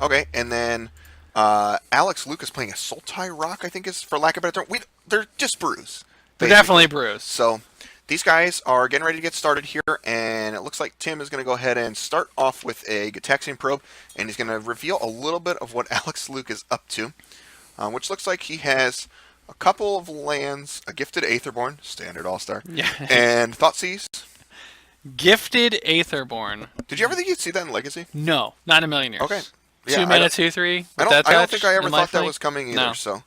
Okay, and then Alex Luke is playing a Sultai Rock, I think is, for lack of a better term. They're just brews, They're basically. definitely brews. So these guys are getting ready to get started here, and it looks like Tim is going to go ahead and start off with a Gitaxian probe, and he's going to reveal a little bit of what Alex Luke is up to, which looks like he has a couple of lands, a Gifted Aetherborn, standard all-star, Yeah. and Thoughtseize. Gifted Aetherborn. Did you ever think you'd see that in Legacy? No, not in a million years. Okay. Yeah, 2 I mana, don't, 2/3. I don't think I ever thought that lifelink? was coming either. No. So,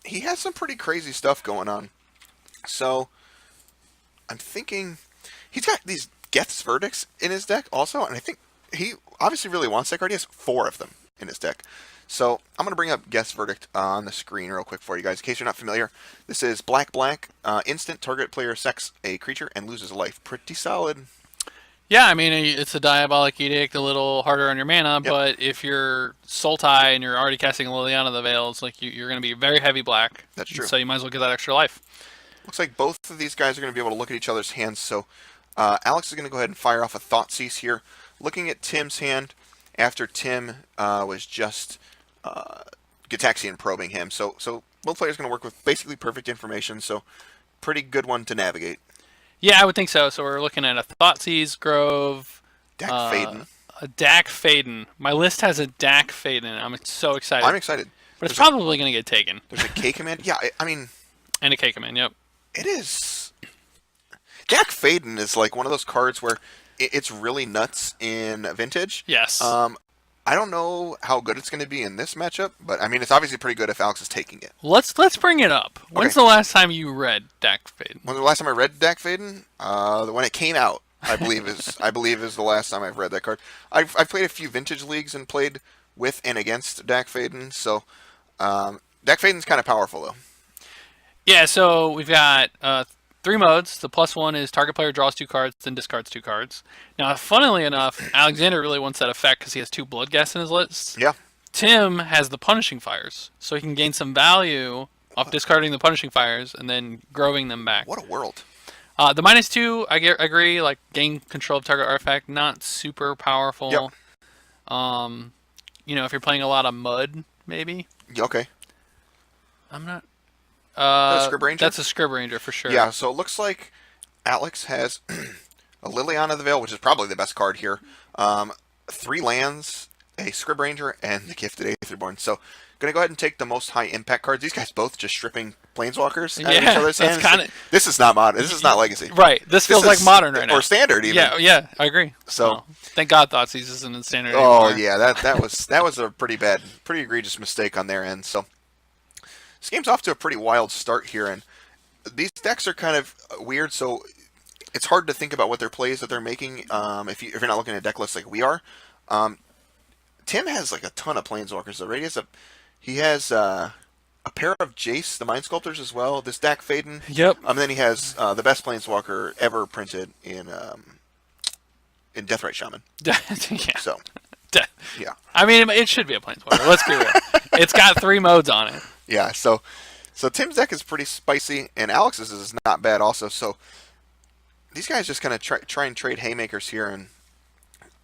he has some pretty crazy stuff going on. So, I'm thinking he's got these Geth's Verdicts in his deck also, and I think he obviously really wants that card. He has 4 of them in his deck. So, I'm going to bring up Geth's Verdict on the screen real quick for you guys, in case you're not familiar. This is black, instant target player sacks a creature and loses a life. Pretty solid. Yeah, I mean, it's a Diabolic Edict, a little harder on your mana, but if you're Sultai and you're already casting Liliana the Veil, it's like you're going to be very heavy black. That's true. So you might as well get that extra life. Looks like both of these guys are going to be able to look at each other's hands, so Alex is going to go ahead and fire off a Thoughtseize here. Looking at Tim's hand, after Tim was just Gitaxian probing him. So both players are going to work with basically perfect information, so pretty good one to navigate. Yeah, I would think so. So we're looking at a Thoughtseize Grove. Dak Faden. A Dak Faden. My list has a Dak Faden. I'm so excited. I'm excited. But it's probably going to get taken. There's a K command. Yeah, I mean... And a K command, yep. It is... Dak Faden is like one of those cards where it's really nuts in Vintage. Yes. I don't know how good it's going to be in this matchup, but I mean, it's obviously pretty good if Alex is taking it. Let's bring it up. When's the last time you read Dak Faden? When's the last time I read Dak Faden? When it came out, I believe is the last time I've read that card. I've played a few Vintage leagues and played with and against Dak Faden, so Dak Faden's kind of powerful though. Yeah, so we've got 3 modes. The +1 is target player draws 2 cards, then discards 2 cards. Now, funnily enough, Alexander really wants that effect because he has 2 Bloodghasts in his list. Yeah. Tim has the Punishing Fires, so he can gain some value off discarding the Punishing Fires and then groving them back. What a world. The -2, I agree, like gain control of target artifact, not super powerful. Yep. If you're playing a lot of mud, maybe. Okay. I'm not... a Scrib Ranger? That's a Scrib Ranger for sure. Yeah, so it looks like Alex has a Liliana the Veil, which is probably the best card here. 3 lands, a Scrib Ranger, and the Gifted Aetherborn. So, going to go ahead and take the most high impact cards. These guys both just stripping Planeswalkers out of each other's hands. This is not modern. This is not Legacy. Right. This feels like modern right now. Or Standard even. Yeah, I agree. So, thank God Thoughtseize isn't in Standard anymore. anymore. Yeah, that was a pretty egregious mistake on their end. So, this game's off to a pretty wild start here, and these decks are kind of weird, so it's hard to think about what their plays that they're making if you're not looking at deck lists like we are. Tim has like a ton of Planeswalkers already. He has a pair of Jace, the Mind Sculptors, as well. This Dak Faden. Yep. And then he has the best Planeswalker ever printed in Deathrite Shaman. Yeah. So, yeah. I mean, it should be a Planeswalker. Let's be real. It's got 3 modes on it. Yeah, so Tim's deck is pretty spicy, and Alex's is not bad also. So these guys just kind of try and trade haymakers here, and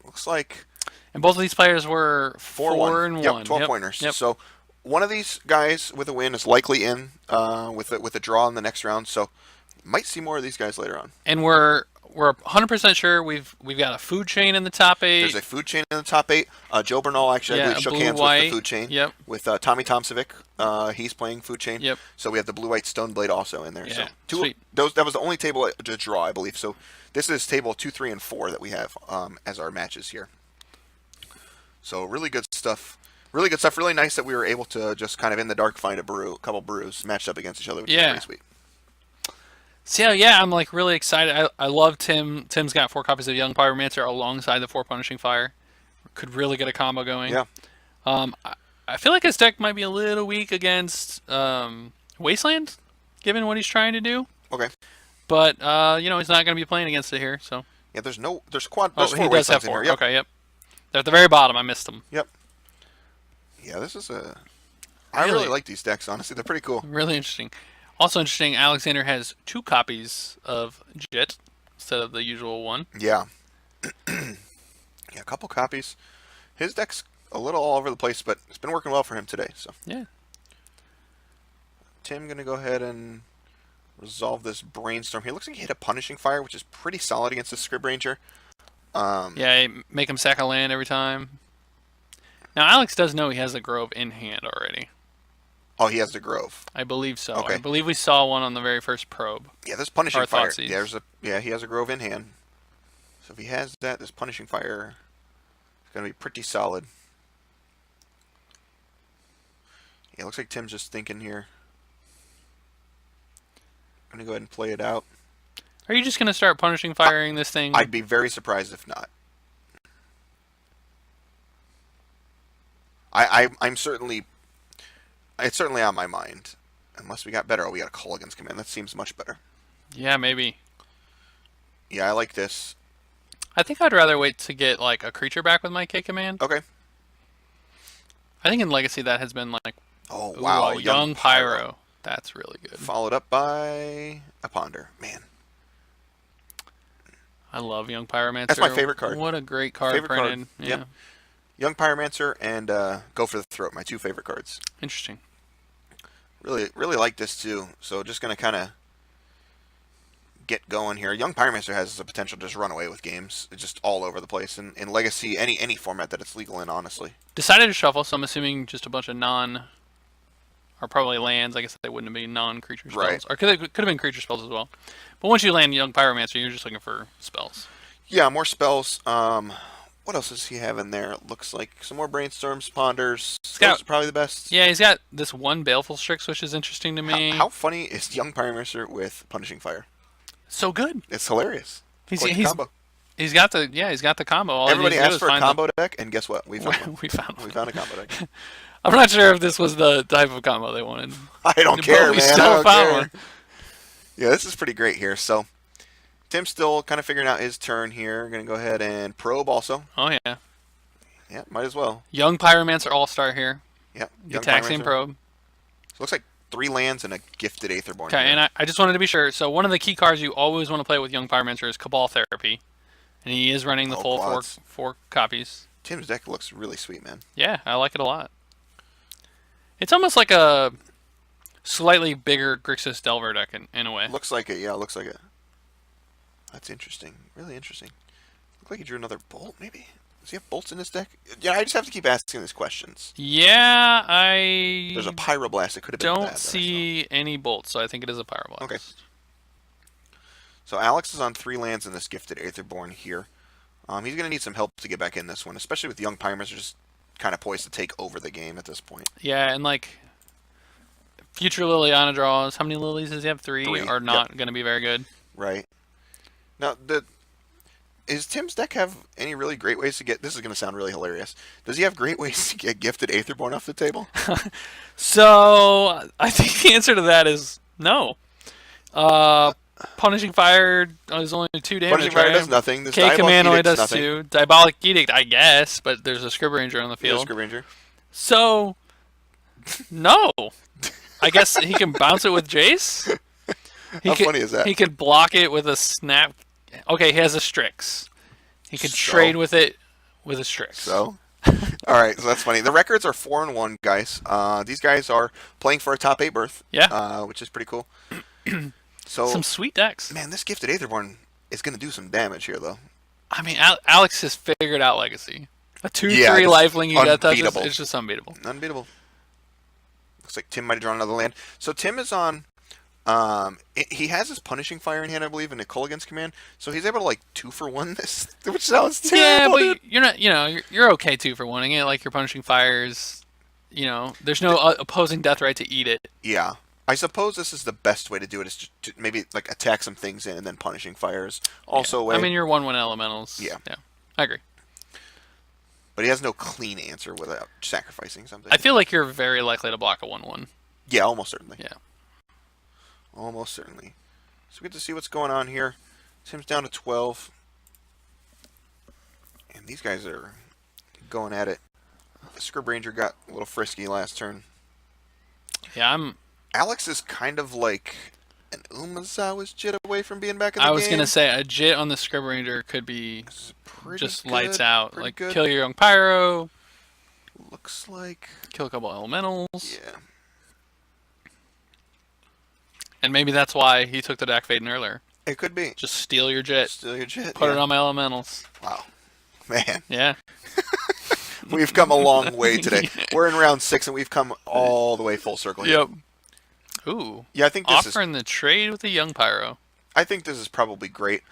looks like... And both of these players were 4 and 1. Yep, 12 pointers. Yep. So one of these guys with a win is likely in with a draw in the next round, so might see more of these guys later on. And we're 100% sure we've got a food chain in the top 8. There's a food chain in the top 8. Joe Bernal actually I believe shook hands with the food chain. Yep. With Tommy Tomsovic, he's playing food chain. Yep. So we have the blue-white Stoneblade also in there. Yeah. So Sweet. That was the only table to draw, I believe. So this is table 2, 3, and 4 that we have as our matches here. So really good stuff. Really good stuff. Really nice that we were able to just kind of in the dark find a couple brews matched up against each other, which is pretty sweet. So yeah, I'm like really excited. I love Tim. Tim's got 4 copies of Young Pyromancer alongside the 4 Punishing Fire. Could really get a combo going. Yeah. I feel like his deck might be a little weak against Wasteland, given what he's trying to do. Okay. But he's not going to be playing against it here. So. Yeah, there's 4 he does have 4. in here. Yep. Okay, yep. They're at the very bottom. I missed them. Yep. Yeah, this is a... I really like these decks, honestly. They're pretty cool. Really interesting. Also interesting, Alexander has 2 copies of Jit instead of the usual 1. Yeah. Yeah, a couple copies. His deck's a little all over the place, but it's been working well for him today. So Yeah. Tim going to go ahead and resolve this brainstorm here. Looks like he hit a punishing fire, which is pretty solid against the Scrib Ranger. Yeah, make him sack a land every time. Now, Alex does know he has a Grove in hand already. Oh, he has the Grove. I believe so. Okay. I believe we saw one on the very first probe. Yeah, this punishing Or fire. Thoughtseize. Yeah, he has a Grove in hand. So if he has that, this punishing fire is going to be pretty solid. Yeah, looks like Tim's just thinking here. I'm going to go ahead and play it out. Are you just going to start punishing firing this thing? I'd be very surprised if not. I'm certainly... It's certainly on my mind. Unless we got better. Oh, we got a Culligan's Command. That seems much better. Yeah, maybe. Yeah, I like this. I think I'd rather wait to get like a creature back with my K command. Okay. I think in Legacy that has been like, Oh, wow. ooh, Young Pyro. That's really good. Followed up by a Ponder. Man. I love Young Pyromancer. That's my favorite card. What a great card Favorite printed. card. Yeah. Yep. Young Pyromancer and Go for the Throat. My two favorite cards. Interesting. Really like this too. So just going to kind of get going here. Young Pyromancer has the potential to just run away with games. It's just all over the place. In Legacy, any format that it's legal in, honestly. Decided to shuffle, so I'm assuming just a bunch of or probably lands. I guess they wouldn't be non-creature spells. Right. Or could have been creature spells as well. But once you land Young Pyromancer, you're just looking for spells. Yeah, more spells. What else does he have in there? It looks like some more Brainstorms, Ponders. Those are probably the best. Yeah, he's got this one Baleful Strix, which is interesting to me. How funny is Young Pyromancer with Punishing Fire? So good. It's hilarious. He's combo. He's got the combo. All Everybody he needs asked to for do a is combo deck, and guess what? We found one. we found We found a combo deck. I'm not sure if this was the type of combo they wanted. I don't care, we man. still I don't found care. one. Yeah, this is pretty great here. So, Tim's still kind of figuring out his turn here. Going to go ahead and probe also. Oh, yeah. Yeah, might as well. Young Pyromancer All-Star here. Yep. The Taxian Probe. So looks like 3 lands and a Gifted Aetherborn. Okay, and I just wanted to be sure. So one of the key cards you always want to play with Young Pyromancer is Cabal Therapy. And he is running the full four copies. Tim's deck looks really sweet, man. Yeah, I like it a lot. It's almost like a slightly bigger Grixis Delver deck in a way. Looks like it, yeah, looks like it. That's interesting. Really interesting. Look like he drew another bolt, maybe? Does he have bolts in his deck? Yeah, I just have to keep asking these questions. Yeah, I There's a Pyroblast. It could have been don't that see any bolts, so I think it is a Pyroblast. Okay. So Alex is on 3 lands in this Gifted Aetherborn here. He's going to need some help to get back in this one, especially with Young Pyromancer just kind of poised to take over the game at this point. Yeah, and like future Liliana draws, how many lilies does he have? 3 are not going to be very good. Right. Now, does Tim's deck have any really great ways to get... This is going to sound really hilarious. Does he have great ways to get Gifted Aetherborn off the table? So, I think the answer to that is no. Punishing Fire is only 2 damage. Punishing Fire does nothing. This K Command only does nothing. 2. Diabolic Edict, I guess, but there's a Scrib Ranger on the field. Scrib Ranger. So, no. I guess he can bounce it with Jace. How funny is that? He could block it with a Snap. Okay, he has a Strix. He could trade with it with a Strix. So? Alright, so that's funny. The records are 4-1, guys. These guys are playing for a top 8 berth. Yeah. Which is pretty cool. So, some sweet decks. Man, this Gifted Aetherborn is going to do some damage here, though. I mean, Alex has figured out Legacy. A 2/3 lifelink you got touches, it's just unbeatable. Unbeatable. Looks like Tim might have drawn another land. So Tim is on... he has his Punishing Fire in hand, I believe, and a Culligan's Command. So he's able to, like, 2-for-1 this, which sounds terrible. Yeah, but you're not, you're okay 2-for-1ing it. Like, your Punishing Fires, there's no opposing death right to eat it. Yeah. I suppose this is the best way to do it, is to maybe, like, attack some things in and then Punishing Fires. Also a way... I mean, your 1/1 elementals. Yeah. Yeah, I agree. But he has no clean answer without sacrificing something. I feel like you're very likely to block a 1/1. Yeah, almost certainly. Yeah. Almost certainly. So we get to see what's going on here. Tim's down to 12. And these guys are going at it. The Scrib Ranger got a little frisky last turn. Yeah, Alex is kind of like an Umazawa's Jit away from being back in the game. I was going to say, a Jit on the Scrib Ranger could be just lights out. Like, kill your Young Pyro, Looks like... Kill a couple elementals. Yeah. And maybe that's why he took the deck Faden earlier. It could be. Just steal your jet. Steal your jet, Put it on my elementals. Wow. Man. Yeah. We've come a long way today. We're in round 6, and we've come all the way full circle here. Yep. Ooh. Yeah, I think this offering the trade with a young pyro. I think this is probably great.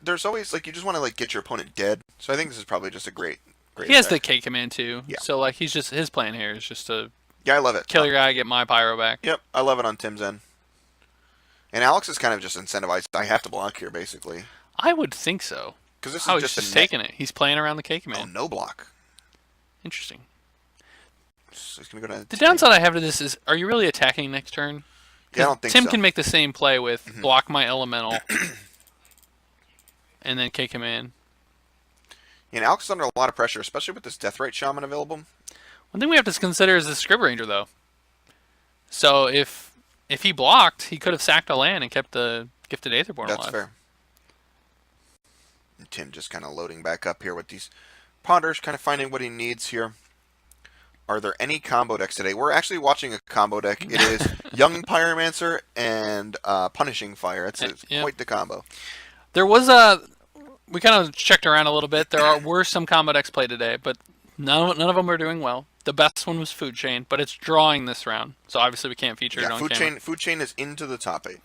There's always, like, you just want to, like, get your opponent dead. So I think this is probably just a great He has effect. the K command, too. Yeah. So, like, his plan here is just to Yeah, I love it. kill your guy, get my pyro back. Yep, I love it on Tim's end. And Alex is kind of just incentivized. I have to block here, basically. I would think so. Because this Oh, is he's just just a net. taking it. He's playing around the K Oh, command. no block. Interesting. So he's going to go to... The downside I have to this is, are you really attacking next turn? Yeah, I don't think Tim so. can make the same play with block my elemental and then K command. And Alex is under a lot of pressure, especially with this Deathrite Shaman available. One thing we have to consider is the Scrib Ranger, though. So if he blocked, he could have sacked a land and kept the Gifted Aetherborn alive. That's fair. And Tim just kind of loading back up here with these ponders, kind of finding what he needs here. Are there any combo decks today? We're actually watching a combo deck. It is Young Pyromancer and Punishing Fire. It's Yep. quite the combo. There was we kind of checked around a little bit. Were some combo decks played today, but none of them were doing well. The best one was Food Chain, but it's drawing this round, so obviously we can't feature it on camera. Food Chain is into the top 8.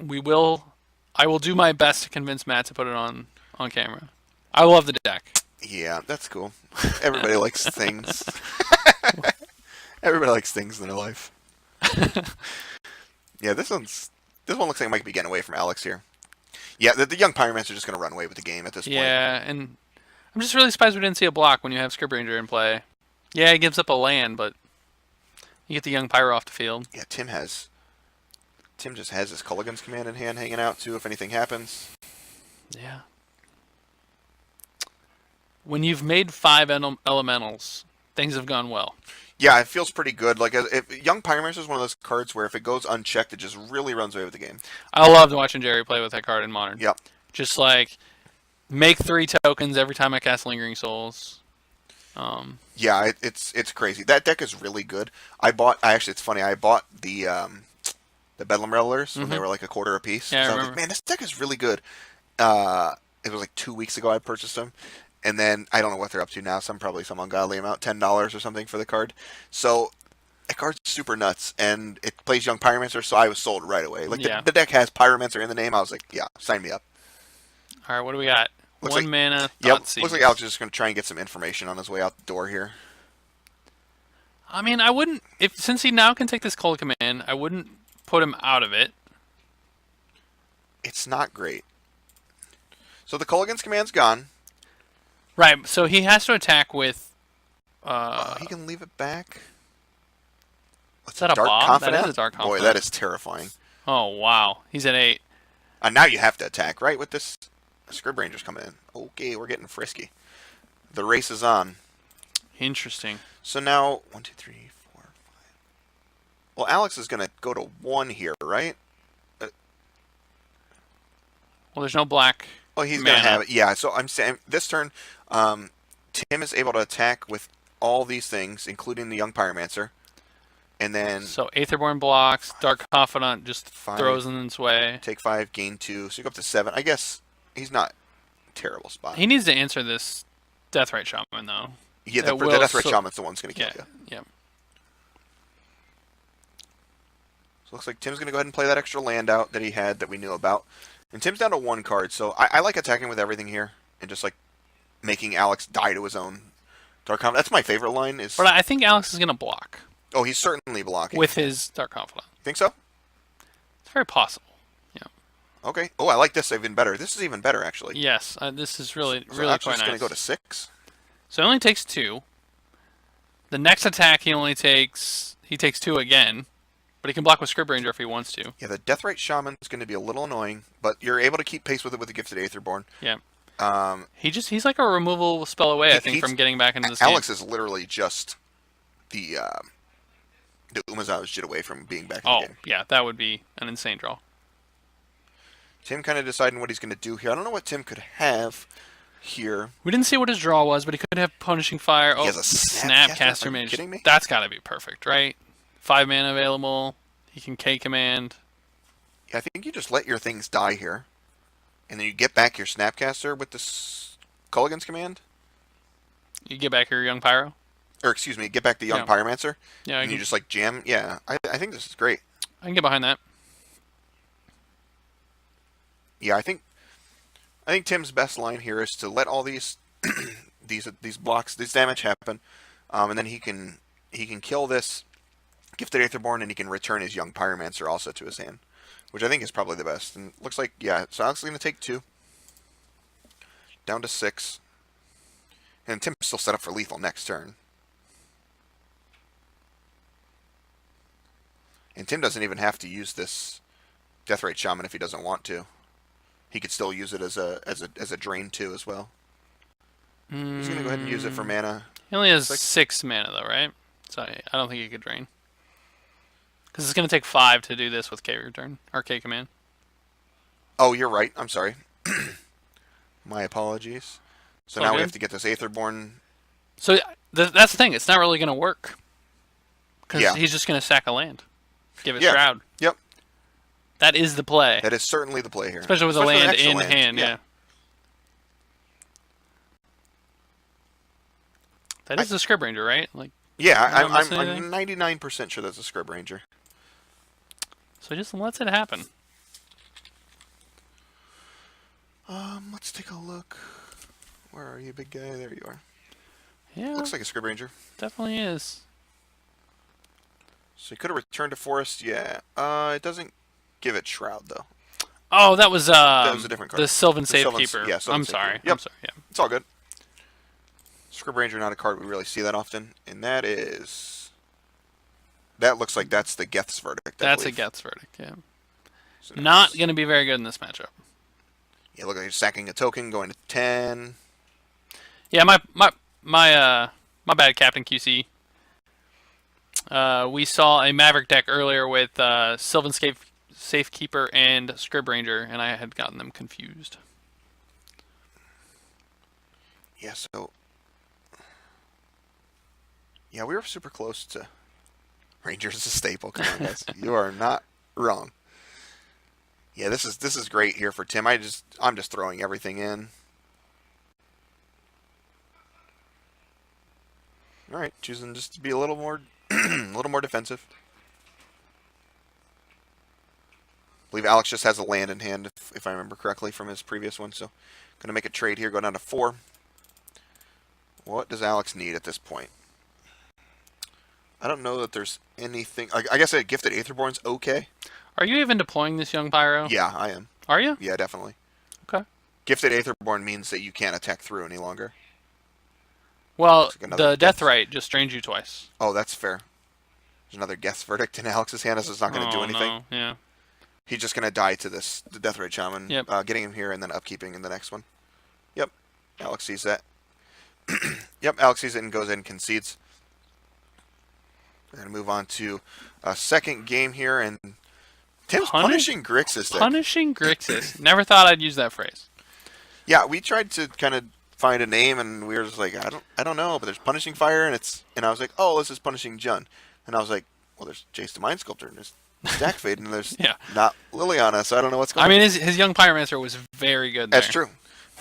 I will do my best to convince Matt to put it on camera. I love the deck. Yeah, that's cool. Everybody likes things. Everybody likes things in their life. Yeah, this one looks like it might be getting away from Alex here. Yeah, the young Pyromancer are just going to run away with the game at this point. Yeah, and I'm just really surprised we didn't see a block when you have Scrib Ranger in play. Yeah, he gives up a land, but you get the young Pyro off the field. Yeah, Tim just has his Culligan's command in hand hanging out too if anything happens. Yeah. When you've made 5 elementals, things have gone well. Yeah, it feels pretty good. Like, if Young Pyromancer is one of those cards where if it goes unchecked, it just really runs away with the game. I loved watching Jerry play with that card in Modern. Yep. Just like, make 3 tokens every time I cast Lingering Souls. Yeah, it's crazy. That deck is really good. It's funny, I bought the Bedlam Revelers when they were like a quarter a piece. Yeah, so I was remember. like, man, this deck is really good. It was like 2 weeks ago I purchased them. And then, I don't know what they're up to now, probably some ungodly amount, $10 or something for the card. So, that card's super nuts, and it plays Young Pyromancer, so I was sold right away. Like, Yeah. the deck has Pyromancer in the name, I was like, yeah, sign me up. All right, what do we got? Looks One like- mana. Yep, Thoughtseize. looks like Alex is just going to try and get some information on his way out the door here. I mean, I wouldn't. Since he now can take this cold command, I wouldn't put him out of it. It's not great. So, the Culligan's command's gone. Right, so he has to attack with. He can leave it back. Is that a Dark Bob? Confidant? That is a Dark Boy, Confidant. that is terrifying. Oh, wow. He's at 8. Now you have to attack, right? With this Scrib Ranger's coming in. Okay, we're getting frisky. The race is on. Interesting. So now, 1, 2, 3, 4, 5. Well, Alex is going to go to 1 here, right? Well, there's no black. Oh, he's going to mana. have it. Yeah, so I'm saying this turn, Tim is able to attack with all these things, including the Young Pyromancer. And then So Aetherborn blocks, Dark Confidant just 5. throws in its way. take 5, gain 2. So you go up to 7. I guess he's not a terrible spot. He needs to answer this Deathrite Shaman, though. Yeah, that the will Deathrite so- Shaman's the one that's going to kill Yeah, you. yeah. So it looks like Tim's going to go ahead and play that extra land out that he had that we knew about. And Tim's down to 1 card, so I like attacking with everything here and just like making Alex die to his own Dark Confidant. That's my favorite line. But I think Alex is going to block Oh, he's certainly blocking. with his Dark Confidant. Think so? It's very possible. Yeah. Okay. Oh, I like this even better. This is even better, actually. Yes, this is really, So really Alex quite is nice. going to go to 6. So he only takes 2. The next attack he takes 2 again, but he can block with Scrib Ranger if he wants to. Yeah, the Deathrite Shaman is going to be a little annoying, but you're able to keep pace with it with the Gifted Aetherborn. Yeah. Um, He's like a removal spell away, I think, he's- from getting back into this Alex game. is literally just the Umazaw's shit away from being back in Oh, the game. yeah, that would be an insane draw. Tim kind of deciding what he's going to do here. I don't know what Tim could have here. We didn't see what his draw was, but he could have Punishing Fire. He has a Snapcaster Are you Mage. kidding me? That's got to be perfect, right? 5 mana available. He can K command. Yeah, I think you just let your things die here. And then you get back your Snapcaster with this Culligan's command. You get back your Young Pyro. Or, excuse me, get back the Young Yeah. Pyromancer. Yeah, And you just, like, jam. Yeah, I think this is great. I can get behind that. Yeah, I think Tim's best line here is to let all these these blocks, this damage happen, and then he can kill this Gifted Aetherborn, and he can return his Young Pyromancer also to his hand, which I think is probably the best. And looks like, yeah, so Alex is going to take 2, down to 6, and Tim's still set up for lethal next turn. And Tim doesn't even have to use this Deathrite Shaman if he doesn't want to. He could still use it as a drain too as well. He's gonna go ahead and use it for mana. He only has 6 mana though, right? So I don't think he could drain. Because it's gonna take 5 to do this with K return or K command. Oh, you're right. I'm sorry. My apologies. So now we have to get this Aetherborn. So that's the thing. It's not really gonna work. Because he's just gonna sack a land, give it Shroud. Yep. That is the play. That is certainly the play here. Especially with a land in hand, yeah. That is the Scrib Ranger, right? Like, yeah, I'm 99% sure that's a Scrib Ranger. So he just lets it happen. Let's take a look. Where are you, big guy? There you are. Yeah. Looks like a Scrib Ranger. Definitely is. So he could have returned to Forest, yeah. It doesn't give it Shroud, though. Oh, that was a different card. The Sylvan Safekeeper. Yeah, I'm sorry. Yep. I'm sorry, yeah. It's all good. Scrib Ranger, not a card we really see that often. And that looks like that's the Geth's Verdict, That's a Geth's Verdict, yeah. So not going to be very good in this matchup. Yeah, look like you're sacking a token, going to 10. Yeah, my bad, Captain QC. We saw a Maverick deck earlier with Sylvan Safekeeper and Scrib Ranger, and I had gotten them confused. Yeah, so... Yeah, we were super close to Ranger's a staple. Come on, guys. You are not wrong. Yeah, this is great here for Tim. I'm just throwing everything in. All right, choosing just to be a little more defensive. I believe Alex just has a land in hand, if I remember correctly from his previous one. So, going to make a trade here, go down to 4. What does Alex need at this point? I don't know that there's anything. I guess a Gifted Aetherborn's okay. Are you even deploying this Young Pyro? Yeah, I am. Are you? Yeah, definitely. Okay. Gifted Aetherborn means that you can't attack through any longer. Well, the Deathrite just drains you twice. Oh, that's fair. There's another Geth's Verdict in Alex's hand, so it's not going to do anything. No. Yeah. He's just going to die to the Deathrite Shaman. Yep. Getting him here and then upkeeping in the next one. Yep. Alex sees that. Yep, Alex sees it and goes in and concedes. We're going to move on to a second game here, and Tim's punishing Grixis. Punishing Grixis. Never thought I'd use that phrase. Yeah, we tried to kind of find a name, and we were just like, I don't know, but there's Punishing Fire, and I was like, oh, this is Punishing Jun. And I was like, well, there's Jace the Mind Sculptor, and there's Stack Fade, and there's not Liliana, so I don't know what's going on. I mean, his Young Pyromancer was very good there. That's true.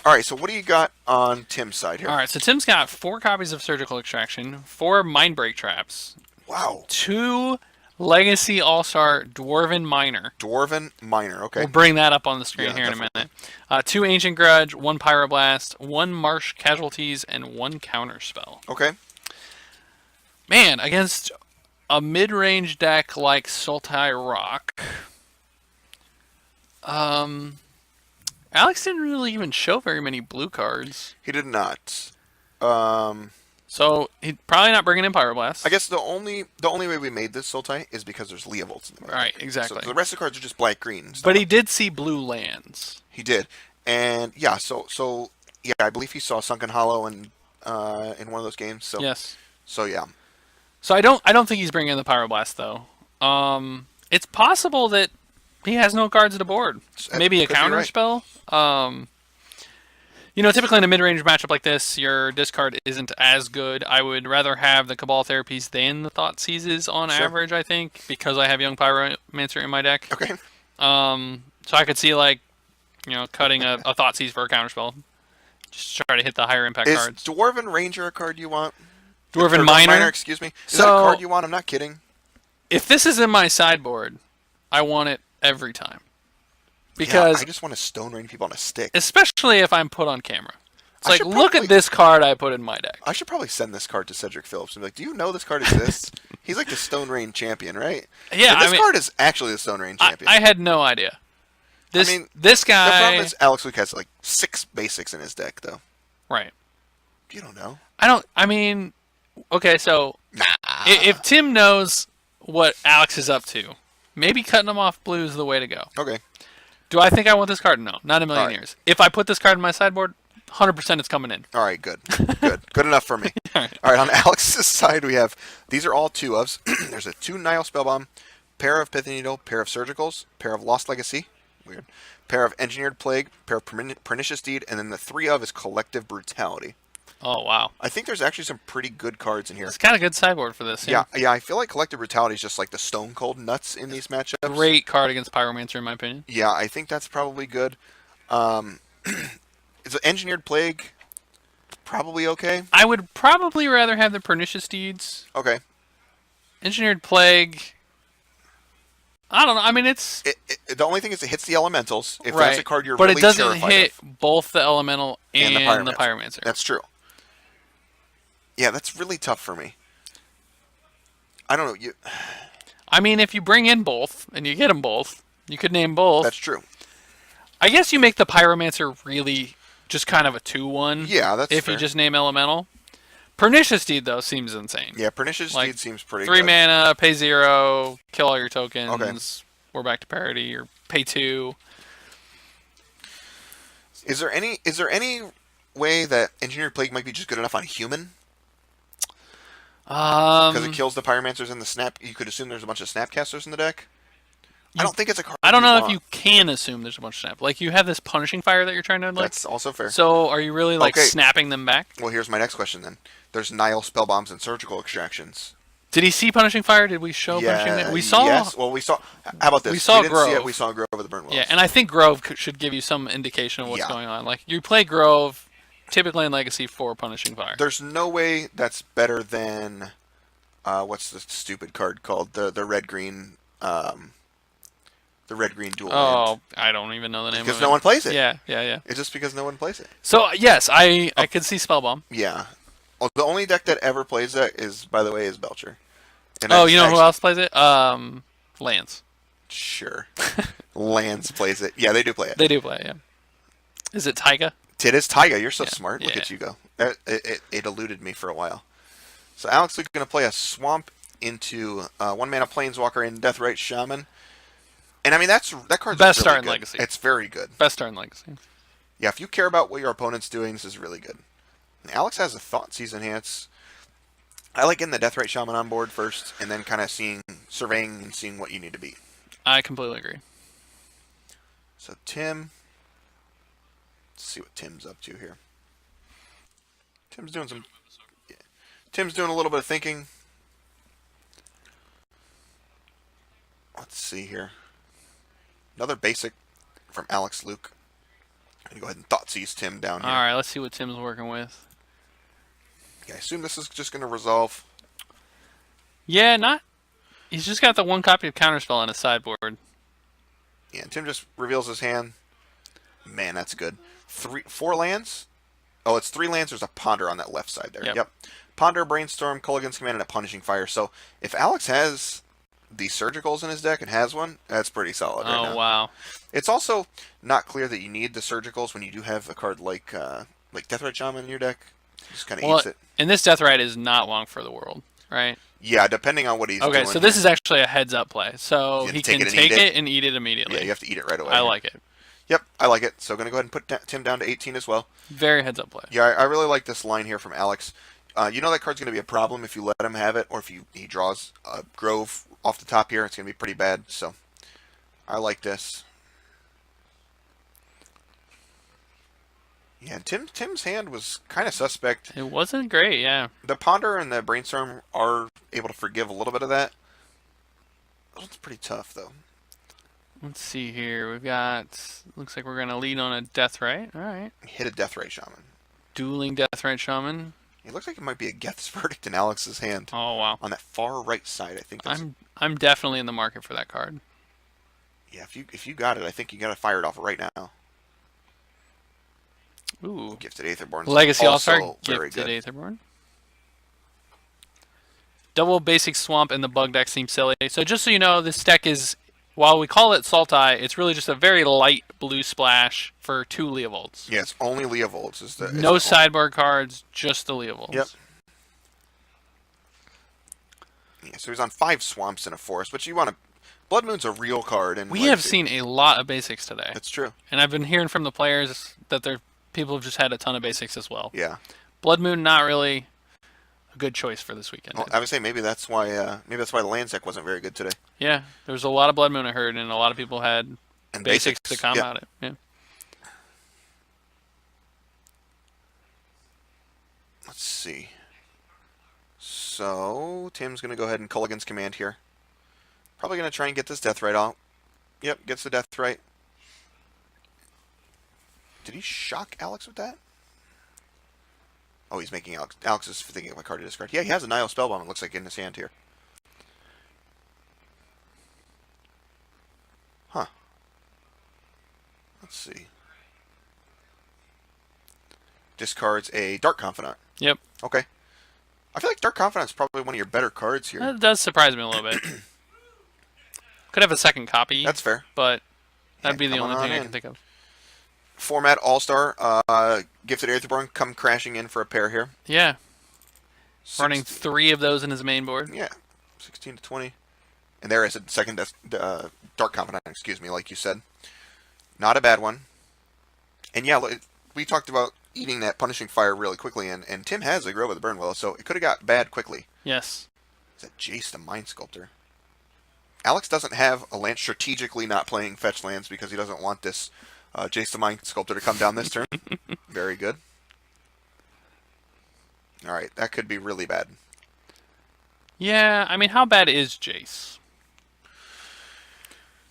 All right, so what do you got on Tim's side here? All right, so Tim's got 4 copies of Surgical Extraction, 4 Mindbreak Traps. Wow. 2 Legacy All-Star Dwarven Miner. Dwarven Miner, okay. We'll bring that up on the screen here definitely. in a minute. 2 Ancient Grudge, 1 Pyroblast, 1 Marsh Casualties, and 1 Counterspell. Okay. Man, against a mid-range deck like Sultai Rock, Alex didn't really even show very many blue cards. He did not. So he's probably not bringing in Pyroblast. I guess the only way we made this Sultai is because there's Leovolts in the middle. Right, exactly. So the rest of the cards are just black-green. But he did see blue lands. He did. And yeah, so yeah, I believe he saw Sunken Hollow in one of those games. So yes. So yeah. So I don't think he's bringing in the Pyroblast though. It's possible that he has no cards at the board. Maybe a counter spell. You know, typically in a mid-range matchup like this, your discard isn't as good. I would rather have the Cabal Therapies than the Thought Seizes on Sure. average, I think, because I have Young Pyromancer in my deck. Okay. So I could see, like, cutting a Thought Seize for a counterspell. Just try to hit the higher impact Is cards. Dwarven Ranger a card you want? Dwarven Or Miner? excuse me. Is that a card you want? I'm not kidding. If this is in my sideboard, I want it every time. Because I just want to Stone Rain people on a stick. especially if I'm put on camera. It's like, look probably- at this card I put in my deck. I should probably send this card to Cedric Phillips and be like, do you know this card exists? He's like the Stone Rain champion, right? Yeah, And this card is actually the Stone Rain champion. I had no idea. This guy. The problem is Alex Luke has like 6 basics in his deck, though. Right. You don't know. Okay, so if Tim knows what Alex is up to, maybe cutting him off blue is the way to go. Okay. Do I think I want this card? No, not in a million years. If I put this card in my sideboard, 100% it's coming in. All right, good. Good enough for me. All right, on Alex's side, we have, these are all 2-ofs. There's a 2 Nile Spellbomb, pair of Pithy Needle, pair of Surgicals, pair of Lost Legacy, weird, pair of Engineered Plague, pair of Pernicious Deed, and then the 3 of is Collective Brutality. Oh, wow. I think there's actually some pretty good cards in here. It's kind of good sideboard for this. Yeah, I feel like Collective Brutality is just like the stone cold nuts in these matchups. Great card against Pyromancer, in my opinion. Yeah, I think that's probably good. Is Engineered Plague probably okay? I would probably rather have the Pernicious Deeds. Okay. Engineered Plague. I don't know. I mean, it's... The only thing is it hits the elementals. If right. that's a card you're but really it doesn't terrified hit of. both the elemental and the the Pyromancer. That's true. Yeah, that's really tough for me. I don't know. I mean, if you bring in both and you get them both, you could name both. That's true. I guess you make the Pyromancer really just kind of a 2-1. Yeah, that's if fair. you just name elemental. Pernicious Deed, though, seems insane. Yeah, Pernicious Like, Deed seems pretty 3 good. mana, pay 0, kill all your tokens. Okay. We're back to parity, or pay 2. Is there any way that Engineered Plague might be just good enough on human? Because it kills the Pyromancers and the Snap. You could assume there's a bunch of Snapcasters in the deck. I don't think it's a card. I don't know if want. you can assume there's a bunch of snap. Like, you have this Punishing Fire that you're trying to, like... That's also fair. So, are you really, like, snapping them back? Well, here's my next question, then. There's Nile Spellbombs and Surgical Extractions. Did he see Punishing Fire? Did we show Punishing Fire? We saw... Yes, well, we saw... How about this? We saw didn't Grove. See it, we saw Grove of the Burnt Willows. Yeah, and I think Grove should give you some indication of what's going on. Like, you play Grove, typically in Legacy, for Punishing Fire. There's no way that's better than... what's the stupid card called? The red-green... the red-green dual land. Oh, I don't even know the name of it. Because no one plays it. Yeah. It's just because no one plays it. So, yes, I could see Spellbomb. Yeah. Well, the only deck that ever plays that is, by the way, is Belcher. And you know who else plays it? Lance. Sure. Lance plays it. Yeah, they do play it. They do play it, yeah. Is it Taiga? It is Taiga. You're so smart. Yeah. Look at you go. It eluded me for a while. So Alex is going to play a Swamp into 1-mana Planeswalker in Deathrite Shaman. And I mean, that card's best really start in good. Legacy. It's very good. Best start in Legacy. Yeah, if you care about what your opponent's doing, this is really good. And Alex has a Thoughtseize Enhance. I like getting the Deathrite Shaman on board first, and then kind of surveying and seeing what you need to beat. I completely agree. So Tim, let's see what Tim's up to here. Tim's doing a little bit of thinking. Let's see here. Another basic from Alex Luke. I'm going to go ahead and Thoughtseize Tim down here. All right, let's see what Tim's working with. Yeah, I assume this is just going to resolve. Yeah, he's just got the 1 copy of Counterspell on his sideboard. Yeah, and Tim just reveals his hand. Man, that's good. 4 lands? Oh, it's 3 lands. There's a Ponder on that left side there. Yep. Ponder, Brainstorm, Culligan's Command, and a Punishing Fire. So if Alex has the Surgicals in his deck and has one, that's pretty solid right now. Oh, wow. It's also not clear that you need the Surgicals when you do have a card like Deathrite Shaman in your deck. Just kind of eats it. And this Deathrite is not long for the world, right? Yeah, depending on what he's doing. Okay, so this is actually a heads-up play. So he can take it and eat it immediately. Yeah, you have to eat it right away. I like it. Yep, I like it. So going to go ahead and put Tim down to 18 as well. Very heads-up play. Yeah, I really like this line here from Alex. You know that card's going to be a problem if you let him have it, or if he draws a Grove off the top here. It's going to be pretty bad. So I like this. Yeah, Tim's hand was kind of suspect. It wasn't great, yeah. The Ponder and the Brainstorm are able to forgive a little bit of that. It's pretty tough, though. Let's see here. We've got... Looks like we're going to lead on a Deathrite. All right. Hit a Deathrite Shaman. Dueling Deathrite Shaman. It looks like it might be a Geth's Verdict in Alex's hand. Oh, wow. On that far right side, I think that's... I'm definitely in the market for that card. Yeah, if you got it, I think you got to fire it off right now. Ooh. Gifted Aetherborn. Legacy All-Star. Very Gifted good. Aetherborn. Double basic swamp in the bug deck seems silly. So just so you know, this deck is, while we call it Sultai, it's really just a very light blue splash for 2 Leovolds. Yeah, it's only Leovolds. No sideboard cards, just the Leovolds. Yep. Yeah, so he's on 5 swamps in a forest, which you want to... Blood Moon's a real card. And we have seen a lot of basics today. That's true. And I've been hearing from the players that people have just had a ton of basics as well. Yeah. Blood Moon, not really a good choice for this weekend. Well, I would say maybe that's why the Lands deck wasn't very good today. Yeah, there was a lot of Blood Moon I heard, and a lot of people had basics to combat it. Yeah. Let's see. So Tim's going to go ahead and Culligan's Command here. Probably going to try and get this Deathrite out. Yep, gets the Deathrite. Did he shock Alex with that? Oh, he's making Alex. Alex is thinking of a card to discard. Yeah, he has a Nihil Spellbomb, it looks like, in his hand here. Huh. Let's see. Discards a Dark Confidant. Yep. Okay. I feel like Dark Confidant is probably one of your better cards here. That does surprise me a little bit. Could have a second copy. That's fair. But that'd be the only thing I can think of. Format All-Star, Gifted Aetherborn come crashing in for a pair here. Yeah. Running 3 of those in his main board. Yeah. 16 to 20. And there is a second Dark Confidant, excuse me, like you said. Not a bad one. And yeah, we talked about eating that Punishing Fire really quickly, and Tim has a Grow with the Burn Will, so it could have got bad quickly. Yes. Is that Jace the Mind Sculptor? Alex doesn't have a land strategically not playing fetch lands because he doesn't want this Jace the Mind Sculptor to come down this turn. Very good. Alright, that could be really bad. Yeah, I mean, how bad is Jace?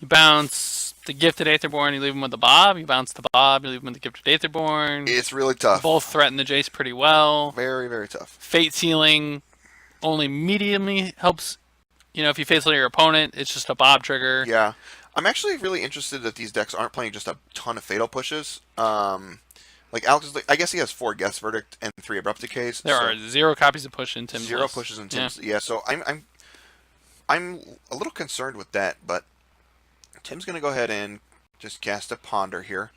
You bounce the Gifted Aetherborn, you leave him with the Bob. You bounce the Bob, you leave him with the Gifted Aetherborn. It's really tough. Both threaten the Jace pretty well. Very, very tough. Fate Sealing only mediumly helps. You know, if you face your opponent, it's just a Bob trigger. Yeah. I'm actually really interested that these decks aren't playing just a ton of Fatal Pushes. Like Alex, I guess he has 4 Guess Verdict and 3 Abrupt Decays. There are 0 copies of Push in Tim's 0 list. pushes in Tim's. Yeah, so I'm a little concerned with that, but Tim's going to go ahead and just cast a Ponder here.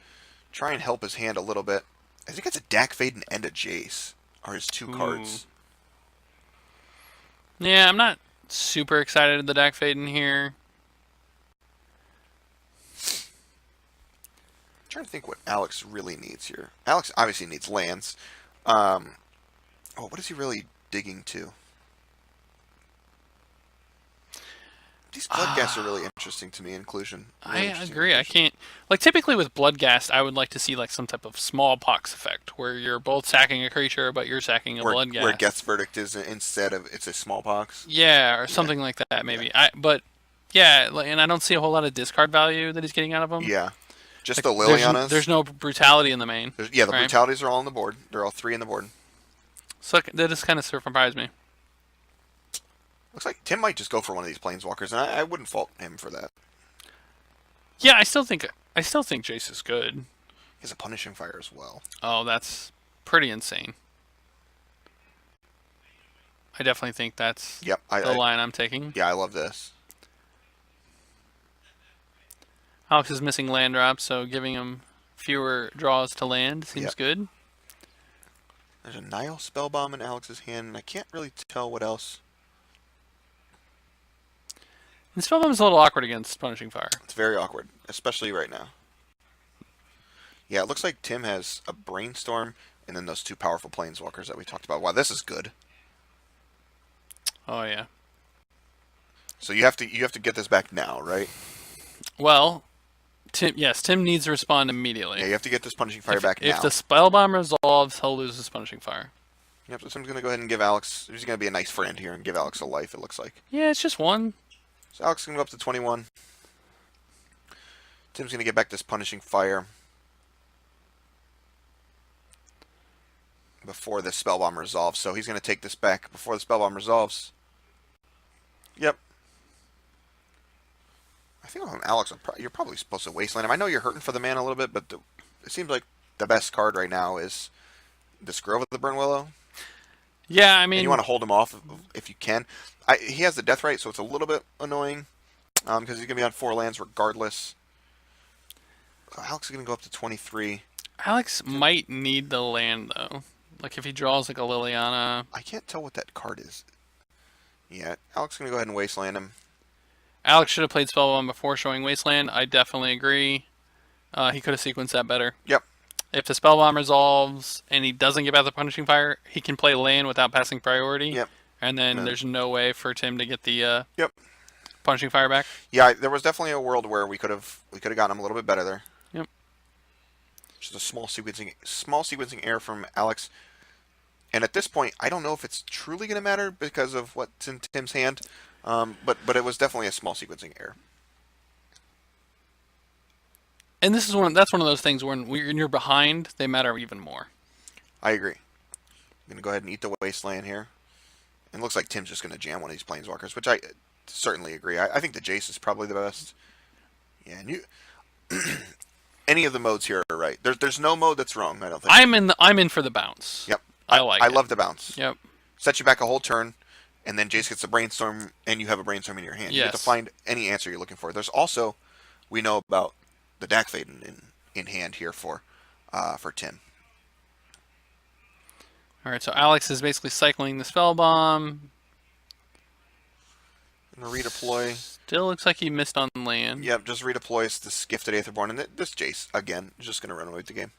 Try and help his hand a little bit. I think it's a Dak Faden and a Jace are his 2 cards. Yeah, I'm not super excited at the Dak Faden here. I'm trying to think what Alex really needs here. Alex obviously needs lands. What is he really digging to? These Bloodghasts are really interesting to me, inclusion. Really I agree. I can't... Like, typically with Bloodghast, I would like to see, like, some type of smallpox effect, where you're both sacking a creature, but you're sacking a Bloodghast. Where Geth's Verdict is instead of... It's a smallpox? Yeah, or something like that, maybe. Yeah. And I don't see a whole lot of discard value that he's getting out of them. Yeah. Just like, the Lilianas. There's no brutality in the main. The brutalities are all on the board. They're all 3 on the board. So that just kind of surprised me. Looks like Tim might just go for one of these Planeswalkers, and I wouldn't fault him for that. Yeah, I still think Jace is good. He has a Punishing Fire as well. Oh, that's pretty insane. I definitely think that's the line I'm taking. Yeah, I love this. Alex is missing land drops, so giving him fewer draws to land seems good. There's a Nihil Spellbomb in Alex's hand, and I can't really tell what else. And Spellbomb's a little awkward against Punishing Fire. It's very awkward, especially right now. Yeah, it looks like Tim has a Brainstorm, and then those 2 powerful Planeswalkers that we talked about. Wow, this is good. Oh yeah. So you have to get this back now, right? Well, Tim needs to respond immediately. Yeah, you have to get this Punishing Fire back now. If the Spellbomb resolves, he'll lose his Punishing Fire. Yep, so Tim's going to go ahead and give Alex... He's going to be a nice friend here and give Alex a life, it looks like. Yeah, it's just one. So Alex is going to go up to 21. Tim's going to get back this Punishing Fire before the Spellbomb resolves. So he's going to take this back before the Spellbomb resolves. Yep. I think on Alex, you're probably supposed to Wasteland him. I know you're hurting for the mana a little bit, but it seems like the best card right now is this Grove of the Burn Willow. Yeah, I mean... And you want to hold him off if you can. He has the Death Right, so it's a little bit annoying because he's going to be on 4 lands regardless. Alex is going to go up to 23. Alex might need the land, though. Like, if he draws, like, a Liliana... I can't tell what that card is. Yeah, Alex is going to go ahead and Wasteland him. Alex should have played Spellbomb before showing Wasteland. I definitely agree. He could have sequenced that better. Yep. If the Spellbomb resolves and he doesn't get back the Punishing Fire, he can play land without passing priority. Yep. And then there's no way for Tim to get the yep. Punishing Fire back. Yeah, there was definitely a world where we could have gotten him a little bit better there. Yep. Just a small sequencing error from Alex. And at this point, I don't know if it's truly going to matter because of what's in Tim's hand, but it was definitely a small sequencing error. And this is that's one of those things when you're behind, they matter even more. I agree. I'm going to go ahead and eat the Wasteland here. And it looks like Tim's just going to jam one of these Planeswalkers, which I certainly agree. I think the Jace is probably the best. Yeah, and you... Any of the modes here are right. There's no mode that's wrong, I don't think. I'm in for the bounce. Yep. I love the bounce. Yep. Set you back a whole turn, and then Jace gets a Brainstorm, and you have a Brainstorm in your hand. Yes. You get to find any answer you're looking for. There's also, we know about the Dak Fade in hand here for Tim. All right, so Alex is basically cycling the Spellbomb. Gonna redeploy. Still looks like he missed on land. Yep, just redeploys this Gifted Aetherborn, and this Jace again is just gonna run away with the game.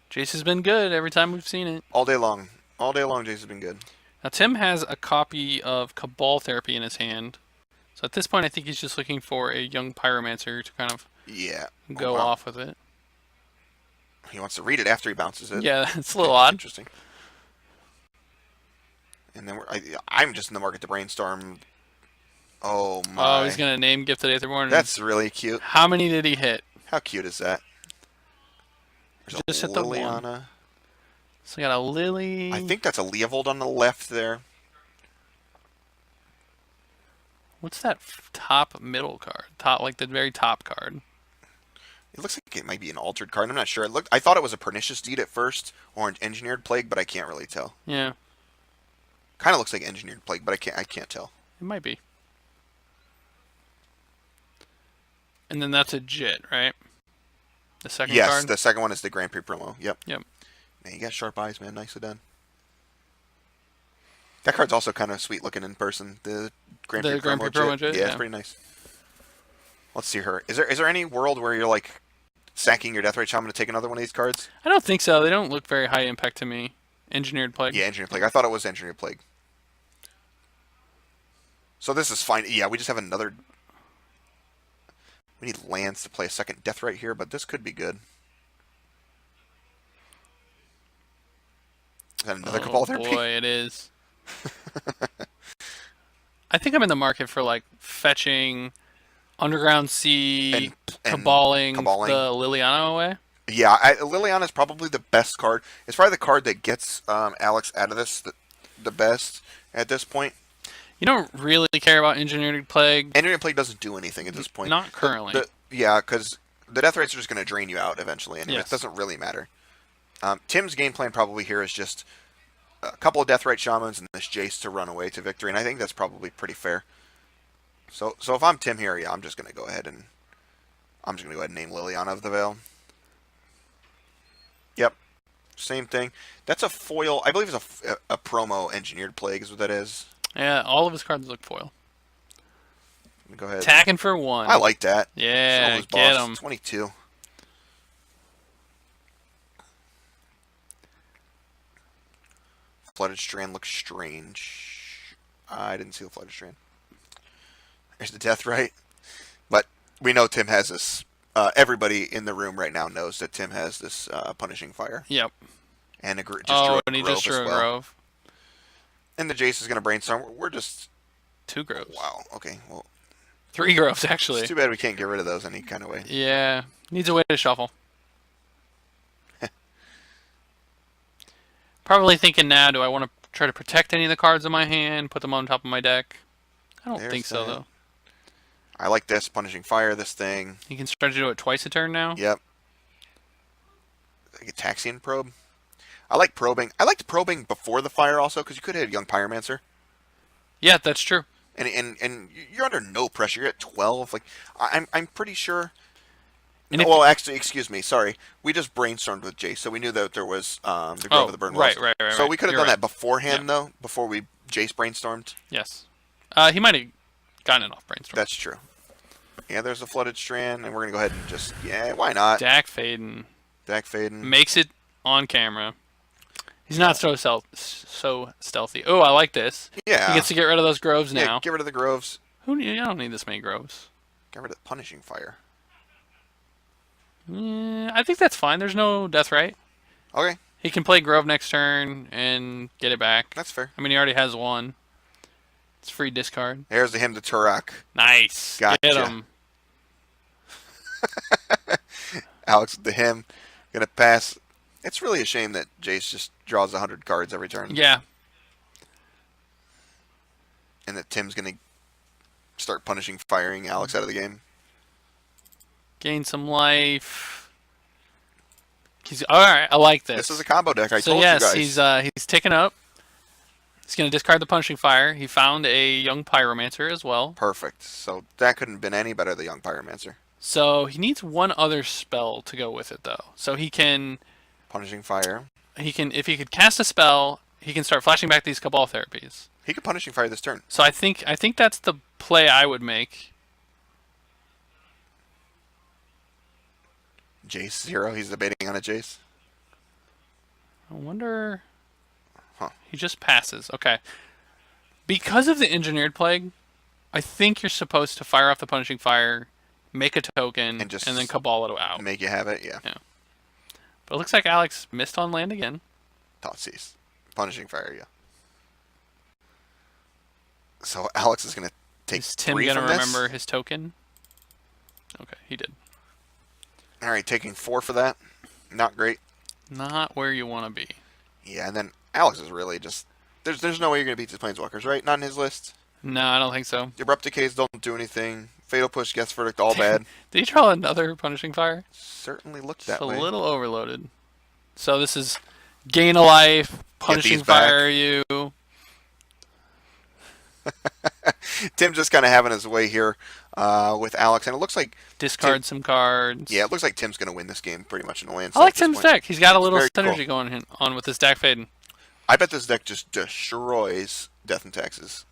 Jace has been good every time we've seen it. All day long. All day long, Jace has been good. Now, Tim has a copy of Cabal Therapy in his hand. So at this point, I think he's just looking for a young Pyromancer to kind of go off with it. He wants to read it after he bounces it. Yeah, it's a little odd. Interesting. And then I'm just in the market to Brainstorm. Oh, my. Oh, he's going to name Gifted Aetherborn. That's really cute. How many did he hit? How cute is that? There's just a hit the Liliana. one. So we got a Lily. I think that's a Leovold on the left there. What's that top middle card? Like the very top card. It looks like it might be an altered card. I'm not sure. I thought it was a Pernicious Deed at first, or an Engineered Plague, but I can't really tell. Yeah. Kind of looks like Engineered Plague, but I can't tell. It might be. And then that's a Jit, right? The second card? Yes, the second one is the Grand Prix promo. Yep. Yep. Man, you got sharp eyes, man. Nicely done. That card's also kind of sweet looking in person. The Grand Prix promo Jit. Yeah, it's pretty nice. Let's see her. Is there any world where you're like sacking your Deathrite Shaman to take another one of these cards? I don't think so. They don't look very high impact to me. Engineered Plague. Yeah, Engineered Plague. I thought it was Engineered Plague. So this is fine. Yeah, we just have another... We need lands to play a second Deathrite here, but this could be good. Is that another Cabal Therapy? Oh boy, it is. I think I'm in the market for like fetching Underground Sea, caballing the Liliana away. Yeah, Liliana is probably the best card. It's probably the card that gets Alex out of this the best at this point. You don't really care about Engineered Plague. Engineered Plague doesn't do anything at this point. Not currently. Yeah, because the Deathrites are just going to drain you out eventually, and it doesn't really matter. Tim's game plan probably here is just a couple of Deathrite Shamans and this Jace to run away to victory, and I think that's probably pretty fair. So if I'm Tim here, yeah, I'm just going to go ahead and name Liliana of the Veil. Yep, same thing. That's a foil. I believe it's a promo Engineered Plague is what that is. Yeah, all of his cards look foil. Go ahead. Attacking for one. I like that. Yeah, get him. 22. Flooded Strand looks strange. I didn't see the Flooded Strand. There's the Deathrite. But we know Tim has this. Everybody in the room right now knows that Tim has this punishing fire Yep. and just drew Oh, a and he grove just as drew a well. grove. And the Jace is going to brainstorm. We're just 2 groves. wow. Okay, well, 3 groves actually. it's too bad we can't get rid of those any kind of way. Yeah, needs a way to shuffle. Probably thinking now, do I want to try to protect any of the cards in my hand, put them on top of my deck? I don't There's think so, that. though. I like this punishing fire. This thing. You can start to do it twice a turn now. Yep. Like a Taxian probe. I like probing. I liked probing before the fire also because you could hit a young pyromancer. Yeah, that's true. And you're under no pressure. You're at 12. Like I'm pretty sure. And Well, actually, excuse me. Sorry, we just brainstormed with Jace, so we knew that there was the Grove of the Burn Wells. Right. So we could have You're done right. that beforehand, though, before we Jace brainstormed. Yes. He might have gotten it off brainstorm. That's true. Yeah, there's a flooded strand, and we're gonna go ahead and just why not? Dak Faden Dak Faden makes it on camera. He's not so stealthy. Oh, I like this. Yeah. He gets to get rid of those groves now. Yeah, get rid of the groves. I don't need this many groves. Get rid of the punishing fire. Yeah, I think that's fine. There's no death right. Okay, He can play grove next turn and get it back. that's fair. I mean, he already has one. It's free discard. There's the hymn to Turok. Nice. Gotcha. Get him. Alex with the hymn. Gonna pass. It's really a shame that Jace just draws 100 cards every turn. Yeah. And that Tim's gonna start punishing firing Alex out of the game. Gain some life. All right. I like this. This is a combo deck. I So told yes, you guys. he's ticking up. He's gonna discard the punishing fire. He found a young pyromancer as well. Perfect. So that couldn't have been any better, the young pyromancer. So he needs one other spell to go with it though. So he can Punishing fire. if he could cast a spell, he can start flashing back these Cabal therapies. He could punishing fire this turn. So I think that's the play I would make. Jace 0. He's debating on a Jace. I wonder. Huh. He just passes. Okay. Because of the engineered plague, I think you're supposed to fire off the punishing fire, make a token, And just then Cabal it out. Make you have it, yeah. But it looks like Alex missed on land again. Thoughtseize. Punishing fire, yeah. So Alex is going to take Is Tim 3 gonna from this. remember his token? Okay, he did. All right, taking 4 for that. Not great. Not where you want to be. Yeah, and then Alex is really just... There's no way you're going to beat these Planeswalkers, right? Not in his list. No, I don't think so. Abrupt Decays don't do anything. Fatal Push, Guess Verdict, all bad. Did he draw another punishing fire? Certainly looked Just that a way. little overloaded. So this is gain a life, punishing these back. fire you. Tim's just kind of having his way here with Alex, and it looks like... Discard some cards. Yeah, it looks like Tim's going to win this game pretty much in a I landslide. like at this Tim's point. deck. He's got a little Very synergy cool. going on with this Dak Faden. I bet this deck just destroys Death and Taxes.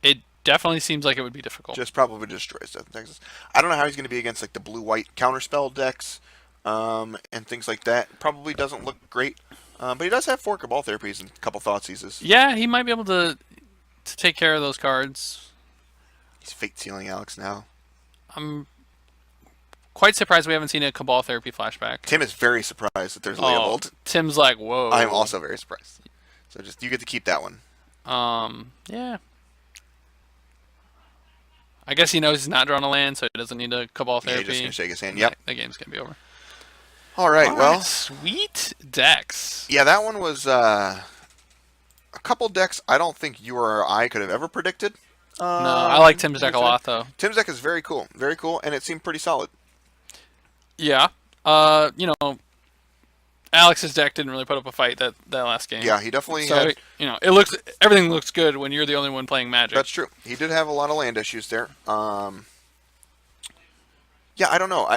It definitely seems like it would be difficult. Just probably destroys Death and Taxes. I don't know how he's going to be against like the blue-white counterspell decks and things like that. Probably doesn't look great. But he does have 4 Cabal therapies and a couple Thoughtseizes. Yeah, he might be able to take care of those cards. He's fate sealing Alex now. I'm quite surprised we haven't seen a Cabal therapy flashback. Tim is very surprised that there's Oh, Leovold. Tim's like, whoa. I'm also very surprised. So just you get to keep that one. Yeah. I guess he knows he's not drawing a land, so he doesn't need a Cabal Yeah, therapy. he's just going to shake his hand. Yep. The game's gonna be over. All right, well. Sweet decks. Yeah, that one was a couple decks I don't think you or I could have ever predicted. No, I like Tim's deck a lot, though. Tim's deck is very cool, and it seemed pretty solid. Yeah. Alex's deck didn't really put up a fight that last game. Yeah, he definitely So, had. everything looks good when you're the only one playing Magic. That's true. He did have a lot of land issues there. Yeah, I don't know.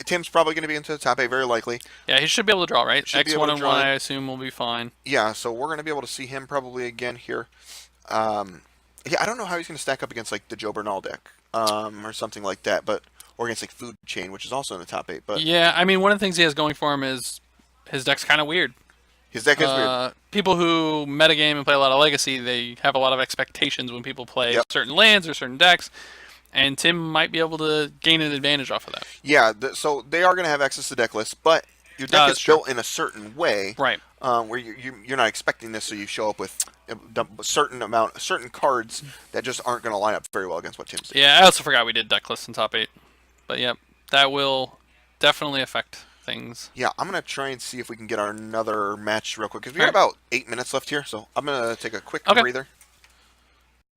Tim's probably going to be into the top 8, very likely. Yeah, he should be able to draw, right? Should be able X1 to and draw 1, it. I assume, will be fine. Yeah, so we're going to be able to see him probably again here. Yeah, I don't know how he's going to stack up against like the Joe Bernal deck or something like that, or against like Food Chain, which is also in the top 8. But Yeah, I mean, one of the things he has going for him is his deck's kind of weird. his deck is weird. People who metagame and play a lot of Legacy, they have a lot of expectations when people play Yep. certain lands or certain decks. and Tim might be able to gain an advantage off of that. Yeah, so they are going to have access to deck lists, but your deck is true. built in a certain way, Right. Where you're not expecting this, so you show up with certain cards that just aren't going to line up very well against what Tim's doing. Yeah, I also forgot we did deck lists in top 8, but yep, that will definitely affect things. Yeah, I'm going to try and see if we can get another match real quick because we got about 8 minutes left here, so I'm going to take a quick breather.